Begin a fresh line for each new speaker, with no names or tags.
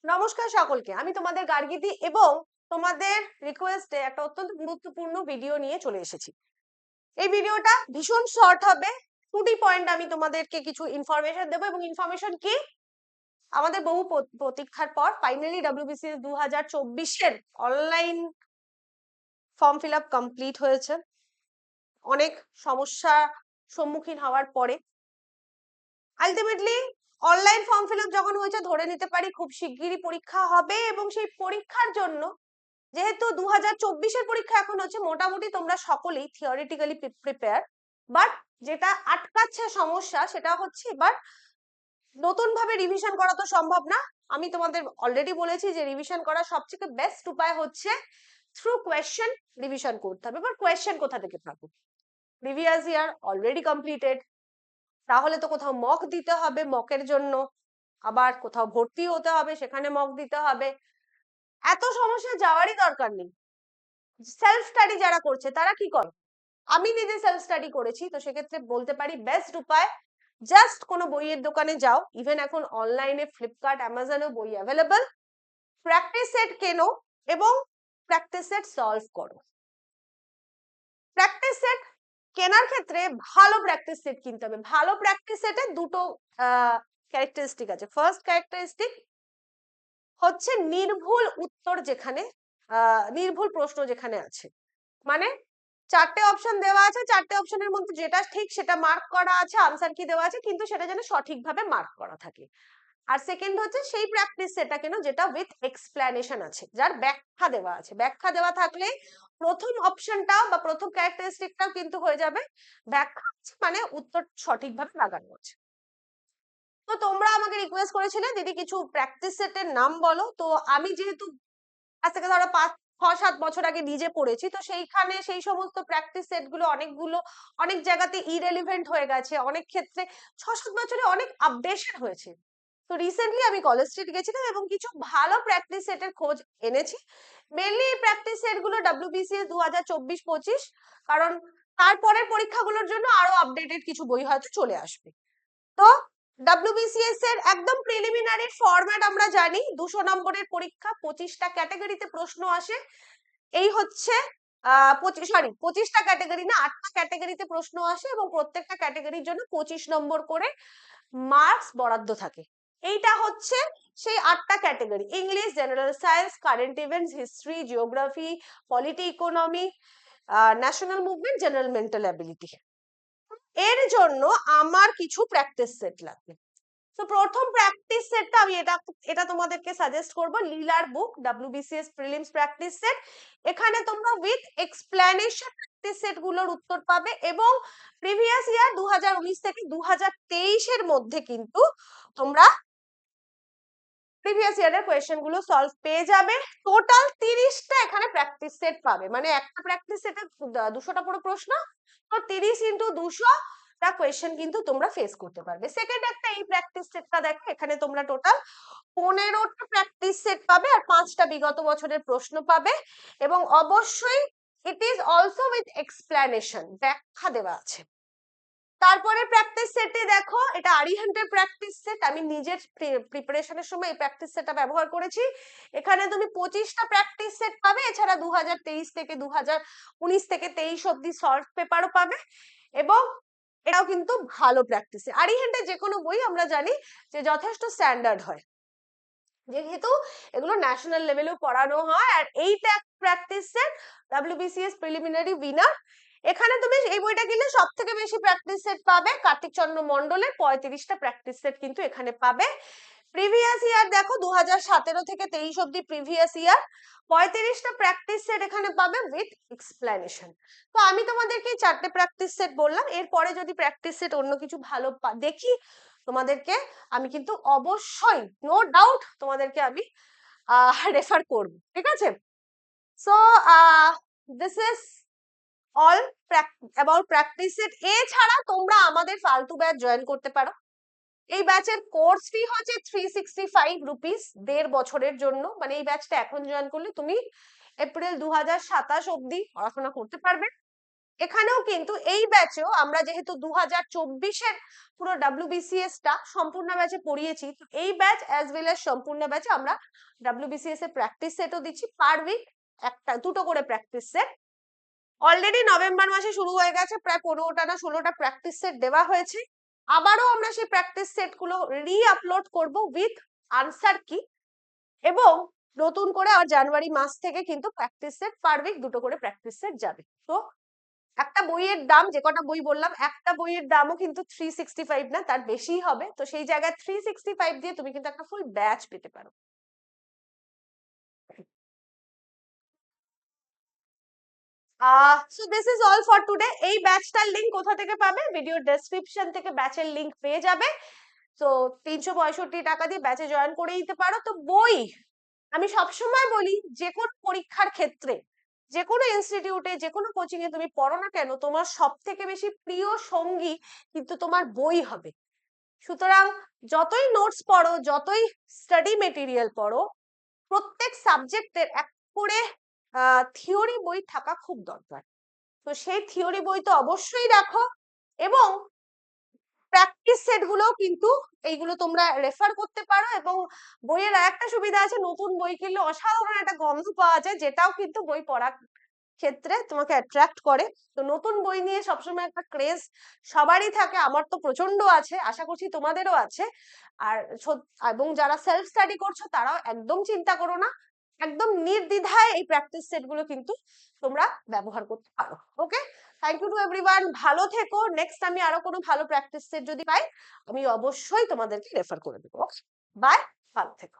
নমস্কার সকলকে, আমি তোমাদের গার্গীদি এবং তোমাদের রিকোয়েস্টে একটা অত্যন্ত গুরুত্বপূর্ণ ভিডিও নিয়ে চলে এসেছি। এই ভিডিওটা ভীষণ শর্ট হবে। 2টি পয়েন্ট আমি তোমাদেরকে কিছু ইনফরমেশন দেবো এবং ইনফরমেশন কি, আমাদের বহু প্রতীক্ষার পর ফাইনালি ডব্লিউবিসিএস 2024-এর online form fill up complete হয়েছে। অনেক সমস্যা সম্মুখীন হওয়ার পরে ultimately online form fill up যখন হয়েছে, ধরে নিতে পারি খুব শিগগিরই পরীক্ষা হবে এবং সেই পরীক্ষার জন্য যেহেতু 2024-এর পরীক্ষা এখন হচ্ছে, মোটামুটি তোমরা সকলেই থিওরিটিক্যালি প্রিপেয়ার। বাট যেটা আটকাচ্ছে সমস্যা সেটা হচ্ছে এবার নতুন ভাবে রিভিশন করা তো সম্ভব না। আমি তোমাদের অলরেডি বলেছি যে রিভিশন করার সবথেকে বেস্ট উপায় হচ্ছে থ্রু কোয়েশ্চেন রিভিশন করতে হবে। এবার কোয়েশ্চেন কোথা থেকে পাবো? প্রিভিয়াস ইয়ার অলরেডি কমপ্লিটেড, তাহলে তো কোথাও মক দিতে হবে, মকের জন্য আবার কোথাও ভর্তি হতে হবে, সেখানে মক দিতে হবে। এত সমস্যা যাওয়ারই দরকার নেই। সেলফ স্টাডি যারা করছে তারা কি করে, আমি নিজে সেলফ স্টাডি করেছি, তো সেক্ষেত্রে বলতে পারি বেস্ট উপায় জাস্ট কোনো বইয়ের দোকানে যাও, ইভেন এখন অনলাইনে ফ্লিপকার্ট অ্যামাজনেও বই অ্যাভেলেবল, প্র্যাকটিস সেট কেনো এবং প্র্যাকটিস সেট সলভ করো। প্র্যাকটিস সেট কেনার ক্ষেত্রে ভালো প্র্যাকটিস সেট কিনতে হবে। ভালো প্র্যাকটিস সেটে দুটো ক্যারেক্টারিস্টিক আছে। ফার্স্ট ক্যারেক্টারিস্টিক হচ্ছে নির্ভুল উত্তর, যেখানে নির্ভুল প্রশ্ন যেখানে আছে, মানে 4টে অপশন দেওয়া আছে, 4টে অপশনের মধ্যে যেটা ঠিক সেটা মার্ক করা আছে, আনসার কি দেওয়া আছে, কিন্তু সেটা যেন সঠিকভাবে মার্ক করা থাকে। আর সেকেন্ড হচ্ছে সেই প্র্যাকটিস সেটা কেন যেটা উইথ এক্সপ্লেনেশন আছে, যার ব্যাখ্যা দেওয়া আছে। ব্যাখ্যা দেওয়া থাকলে প্রথম অপশনটাও বা প্রথম ক্যারেক্টারিস্টিকটাও কিন্তু হয়ে যাবে ব্যাখ্যা আছে, মানে উত্তর সঠিকভাবে লাগানো আছে। তো তোমরা আমাকে রিকোয়েস্ট করেছিলে দিদি কিছু প্র্যাকটিস সেটের নাম বলো। তো আমি যেহেতু আজ থেকে ধরো 5-6-7 বছর আগে নিজে পড়েছি, তো সেইখানে সেই সমস্ত প্র্যাকটিস সেট গুলো অনেকগুলো অনেক জায়গাতে ইরেলিভেন্ট হয়ে গেছে, অনেক ক্ষেত্রে 6-7 বছরে অনেক আপডেশন হয়েছে। তো রিসেন্টলি আমি কলেজ স্ট্রিট গেছিলাম এবং কিছু ভালো প্র্যাকটিস সেটের খোঁজ এনেছি। মেনলি এই প্র্যাকটিস সেট গুলো ডব্লিউবিসিএস 2024-25, কারণ তারপরের পরীক্ষাগুলোর জন্য আরো আপডেটেড কিছু বই হয়তো চলে আসবে। তো ডব্লিউবিসিএস এর একদম প্রিলিমিনারি ফরম্যাট আমরা জানি, 200 নম্বরের পরীক্ষা, 25টা ক্যাটাগরিতে প্রশ্ন আসে। এই হচ্ছে 25টা ক্যাটাগরি না, 8টা ক্যাটাগরিতে প্রশ্ন আসে এবং প্রত্যেকটা ক্যাটাগরির জন্য 25 নম্বর করে মার্কস বরাদ্দ থাকে। এইটা হচ্ছে সেই 8টা category: English, general science, current events, history, geography, polity, economy, national movement, general mental ability. এর জন্য আমার কিছু প্র্যাকটিস সেট লাগবে। তো প্রথম প্র্যাকটিস সেটটা আমি এটা তোমাদেরকে সাজেস্ট করব, লীলার বুক ডব্লিউবিসিএস প্রিলিমস প্র্যাকটিস সেট। এখানে তোমরা উইথ এক্সপ্লেনেশন প্র্যাকটিস সেট গুলোর উত্তর পাবে এবং প্রিভিয়াস ইয়ার 2019 থেকে 2023 এর মধ্যে কিন্তু তোমরা প্রিভিয়াস ইয়ারের কোয়েশ্চেন গুলো সলভ পেয়ে যাবে। টোটাল 30টা এখানে প্র্যাকটিস সেট পাবে, মানে একটা প্র্যাকটিস সেটে 200টা পুরো প্রশ্ন, তো 30 × 200টা কোয়েশ্চেন কিন্তু তোমরা ফেস করতে পারবে। সেকেন্ড একটা এই প্র্যাকটিস সেটটা দেখো, এখানে তোমরা টোটাল 15টা প্র্যাকটিস সেট পাবে আর 5টা বিগত বছরের প্রশ্ন পাবে এবং অবশ্যই it is also with explanation, ব্যাখ্যা দেওয়া আছে। তারপরে প্র্যাকটিস সেটে দেখো, এটা আরিহান্টের প্র্যাকটিস সেট, আমি নিজের প্রিপারেশনের সময় এই প্র্যাকটিস সেটটা ব্যবহার করেছি। এখানে তুমি 25টা প্র্যাকটিস সেট পাবে, এছাড়া 2023 থেকে 2019 থেকে 23 অব্দি সলভ পেপারও পাবে এবং এটাও কিন্তু ভালো প্র্যাকটিস। আরিহান্টের যে কোনো বই আমরা জানি যে যথেষ্ট স্ট্যান্ডার্ড হয়, যেহেতু এগুলো ন্যাশনাল লেভেলেও পড়ানো হয়। আর এইটা practice set WBCS preliminary winner. এখানে তুমি এই বইটা কিনলে সব থেকে বেশি প্র্যাকটিস সেট পাবে কার্তিক চন্দ্র মন্ডলের 35টা প্র্যাকটিস সেট কিন্তু এখানে পাবে। প্রিভিয়াস ইয়ার দেখো 2017 থেকে 23 অব্দি প্রিভিয়াস ইয়ার 35টা প্র্যাকটিস সেট এখানে পাবে উইথ এক্সপ্লেনেশন। তো আমি তোমাদেরকে 4টে প্র্যাকটিস সেট বললাম, এরপরে যদি প্র্যাকটিস সেট অন্য কিছু ভালো দেখি তোমাদেরকে আমি কিন্তু অবশ্যই নো ডাউট তোমাদেরকে আমি রেফার করব, ঠিক আছে? So this is all about practice set. এছাড়া তোমরা আমাদের ফালতু ব্যাচ জয়েন করতে পারো। এই ব্যাচের কোর্স ফি হচ্ছে 365 রুপিস 1.5 বছরের জন্য, মানে এই ব্যাচটা এখন জয়েন করলে তুমি এপ্রিল 2027 অব্দি পড়াশোনা করতে পারবে এখানেও কিন্তু এই ব্যাচেও আমরা যেহেতু 2024-এর পুরো WBCS টা সম্পূর্ণ ব্যাচে পড়িয়েছি, তো এই ব্যাচ অ্যাজ ওয়েল এস সম্পূর্ণ ব্যাচে আমরা WBCS এর প্র্যাকটিস সেটও দিচ্ছি পার উইক, দুটো করে প্র্যাকটিস সেট। অলরেডি নভেম্বর মাসে শুরু হয়ে গেছে, প্রায় 15টা না 16টা প্র্যাকটিস সেট দেওয়া হয়েছে। আবারও আমরা সেই প্র্যাকটিস সেট গুলো আপলোড করব উইথ আনসার কি, এবং নতুন করে আর জানুয়ারি মাস থেকে কিন্তু প্র্যাকটিস সেট পার উইক দুটো করে প্র্যাকটিস সেট যাবে। তো একটা বইয়ের দাম, যে কটা বই বললাম, একটা বইয়ের দামও কিন্তু 365 না, তার বেশিই হবে। তো সেই জায়গায় 365 দিয়ে তুমি কিন্তু একটা ফুল ব্যাচ পেতে পারো। So this is all for today. এই ব্যাচটার লিংক কোথা থেকে পাবে? ভিডিও ডেসক্রিপশন থেকে ব্যাচের লিংক পেয়ে যাবে। তো 365 টাকা দিয়ে ব্যাচে জয়েন করে দিতে পারো। তো বই আমি সবসময় বলি, যে কোনো পরীক্ষার ক্ষেত্রে, যে কোনো ইনস্টিটিউটে, যে কোনো কোচিং এ তুমি পড়ো না কেন, তোমার সব থেকে বেশি প্রিয় সঙ্গী কিন্তু তোমার বই হবে। সুতরাং যতই নোটস পড়ো, যতই স্টাডি মেটেরিয়াল পড়ো, প্রত্যেক সাবজেক্টের এক করে থিওরি বই থাকা খুব দরকার। তো সেই থিওরি বই তো অবশ্যই রাখো, এবং প্র্যাকটিস সেট গুলো কিন্তু এইগুলো তোমরা রেফার করতে পারো। এবং বইয়ের একটা সুবিধা আছে, নতুন বই কিনলে অসাধারণ একটা গন্ধ পাওয়া যায়, যেটাও কিন্তু বই পড়ার ক্ষেত্রে তোমাকে অ্যাট্রাক্ট করে। তো নতুন বই নিয়ে সবসময় একটা ক্রেজ সবারই থাকে, আমার তো প্রচন্ড আছে, আশা করছি তোমাদেরও আছে। আর এবং যারা সেলফ স্টাডি করছো তারাও একদম চিন্তা করো না, একদম নির্দ্বিধায় এই প্র্যাকটিস সেট গুলো কিন্তু তোমরা ব্যবহার করতে পারো। ওকে, থ্যাংক ইউ টু এভরিওয়ান, ভালো থেকো। নেক্সট আমি আরো কোনো ভালো প্র্যাকটিস সেট যদি পাই, আমি অবশ্যই তোমাদেরকে রেফার করে দেবো। বাই, ভালো থেকো।